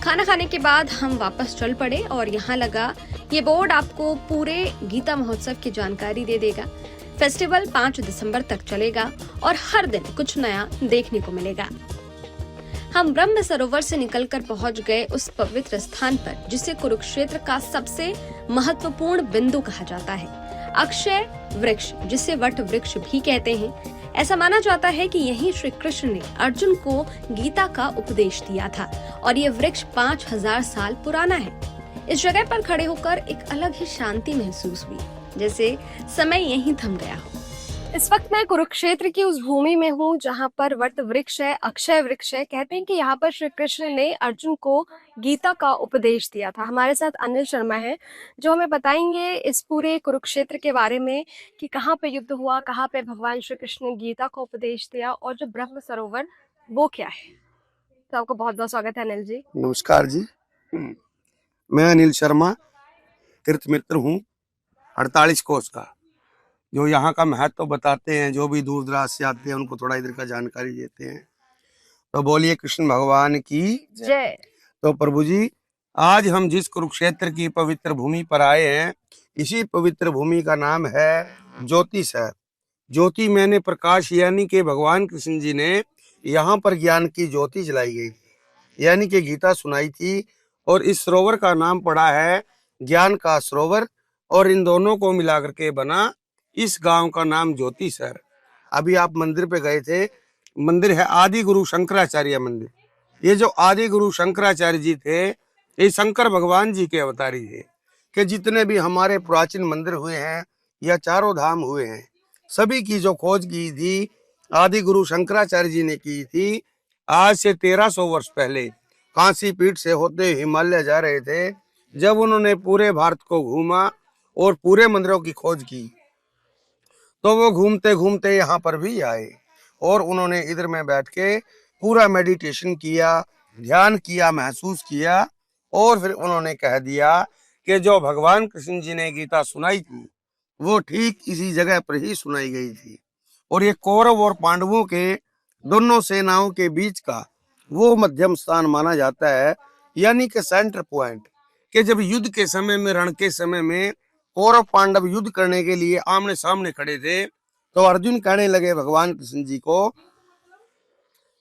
खाना खाने के बाद हम वापस चल पड़े और यहाँ लगा ये बोर्ड आपको पूरे गीता महोत्सव की जानकारी दे देगा। फेस्टिवल 5 दिसंबर तक चलेगा और हर दिन कुछ नया देखने को मिलेगा। हम ब्रह्म सरोवर से निकलकर पहुंच गए उस पवित्र स्थान पर जिसे कुरुक्षेत्र का सबसे महत्वपूर्ण बिंदु कहा जाता है। अक्षय वृक्ष, जिसे वट वृक्ष भी कहते हैं। ऐसा माना जाता है कि यहीं श्री कृष्ण ने अर्जुन को गीता का उपदेश दिया था और ये वृक्ष 5000 साल पुराना है। इस जगह पर खड़े होकर एक अलग ही शांति महसूस हुई, जैसे समय यहीं थम गया हो। इस वक्त मैं कुरुक्षेत्र की उस भूमि में हूँ जहाँ पर वट वृक्ष है, अक्षय वृक्ष है। कहते हैं कि यहाँ पर श्री कृष्ण ने अर्जुन को गीता का उपदेश दिया था। हमारे साथ अनिल शर्मा है जो हमें बताएंगे इस पूरे कुरुक्षेत्र के बारे में कि कहाँ पे युद्ध हुआ, कहाँ पे भगवान श्री कृष्ण ने गीता का उपदेश दिया और जो ब्रह्म सरोवर वो क्या है। तो आपको बहुत बहुत स्वागत है अनिल जी। नमस्कार जी, मैं अनिल शर्मा तीर्थ मित्र हूँ 48 कोस का, जो यहाँ का महत्व बताते हैं। जो भी दूर दराज से आते हैं उनको थोड़ा इधर का जानकारी देते हैं। तो बोलिए कृष्ण भगवान की जय। तो प्रभु जी, आज हम जिस कुरुक्षेत्र की पवित्र भूमि पर आए हैं, इसी पवित्र भूमि का नाम है ज्योति शहर। ज्योति मैंने प्रकाश, यानी कि भगवान कृष्ण जी ने यहाँ पर ज्ञान की ज्योति जलाई गई, यानी कि गीता सुनाई थी। और इस सरोवर का नाम पड़ा है ज्ञान का सरोवर, और इन दोनों को मिलाकर के बना इस गांव का नाम ज्योति शहर। अभी आप मंदिर पे गए थे, मंदिर है आदि गुरु शंकराचार्य मंदिर। ये जो आदि गुरु शंकराचार्य जी थे, ये शंकर भगवान जी के अवतारी थे। कि जितने भी हमारे प्राचीन मंदिर हुए हैं या चारों धाम हुए हैं, सभी की जो खोज की थी आदि गुरु शंकराचार्य जी ने की थी। आज से 1300 वर्ष पहले कांसी पीठ से होते हिमालय जा रहे थे, जब उन्होंने पूरे भारत को घूमा और पूरे मंदिरों की खोज की, तो वो घूमते घूमते यहाँ पर भी आए और उन्होंने इधर में बैठ के पूरा मेडिटेशन किया, ध्यान किया, महसूस किया। और फिर उन्होंने कह दिया कि जो भगवान कृष्ण जी ने गीता सुनाई थी वो ठीक इसी जगह पर ही सुनाई गई थी। और ये कौरव और पांडवों के दोनों सेनाओं के बीच का वो मध्यम स्थान माना जाता है, यानी कि सेंटर पॉइंट। कि जब युद्ध के समय में, रण के समय में कौरव पांडव युद्ध करने के लिए आमने सामने खड़े थे, तो अर्जुन कहने लगे भगवान कृष्ण जी को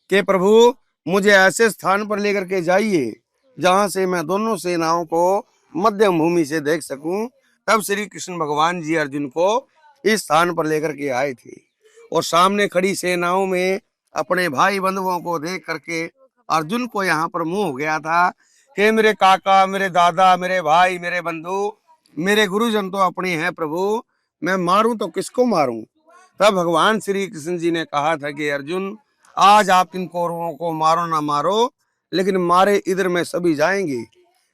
कि प्रभु, मुझे ऐसे स्थान पर लेकर के जाइए जहां से मैं दोनों सेनाओं को मध्यम भूमि से देख सकूं। तब श्री कृष्ण भगवान जी अर्जुन को इस स्थान पर लेकर के आए थे और सामने खड़ी सेनाओं में अपने भाई बंधुओं को देख करके अर्जुन को यहाँ पर मोह हो गया था कि मेरे काका, मेरे दादा, मेरे भाई, मेरे बंधु, मेरे गुरुजन तो अपने हैं प्रभु, मैं मारूं तो किसको मारूं। तब भगवान श्री कृष्ण जी ने कहा था कि अर्जुन, आज आप इन कौरवों को मारो ना मारो, लेकिन मारे इधर में सभी जाएंगे।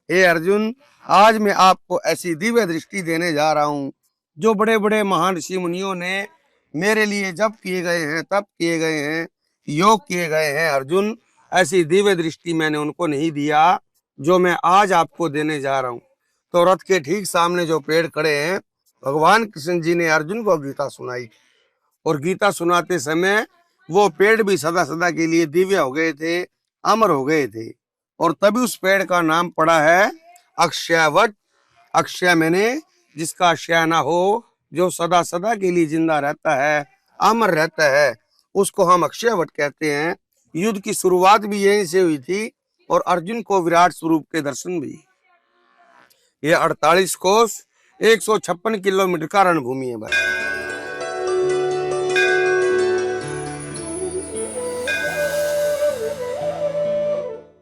हे अर्जुन, आज मैं आपको ऐसी दिव्य दृष्टि देने जा रहा हूँ जो बड़े बड़े महान ऋषि मुनियों ने मेरे लिए जप किए गए हैं, तप किए गए हैं, योग किए गए हैं। अर्जुन, ऐसी दिव्य दृष्टि मैंने उनको नहीं दिया जो मैं आज आपको देने जा रहा हूँ। तो रथ के ठीक सामने जो पेड़ खड़े हैं, भगवान कृष्ण जी ने अर्जुन को गीता सुनाई। और गीता सुनाते समय वो पेड़ भी सदा सदा के लिए दिव्य हो गए थे, अमर हो गए थे। और तभी उस पेड़ का नाम पड़ा है अक्षयवट। अक्षय मैंने जिसका क्षय ना हो, जो सदा सदा के लिए जिंदा रहता है, अमर रहता है, उसको हम अक्षयवट कहते हैं। युद्ध की शुरुआत भी यहीं से हुई थी और अर्जुन को विराट स्वरूप के दर्शन भी। ये 48 कोस 156 किलोमीटर का रणभूमि है।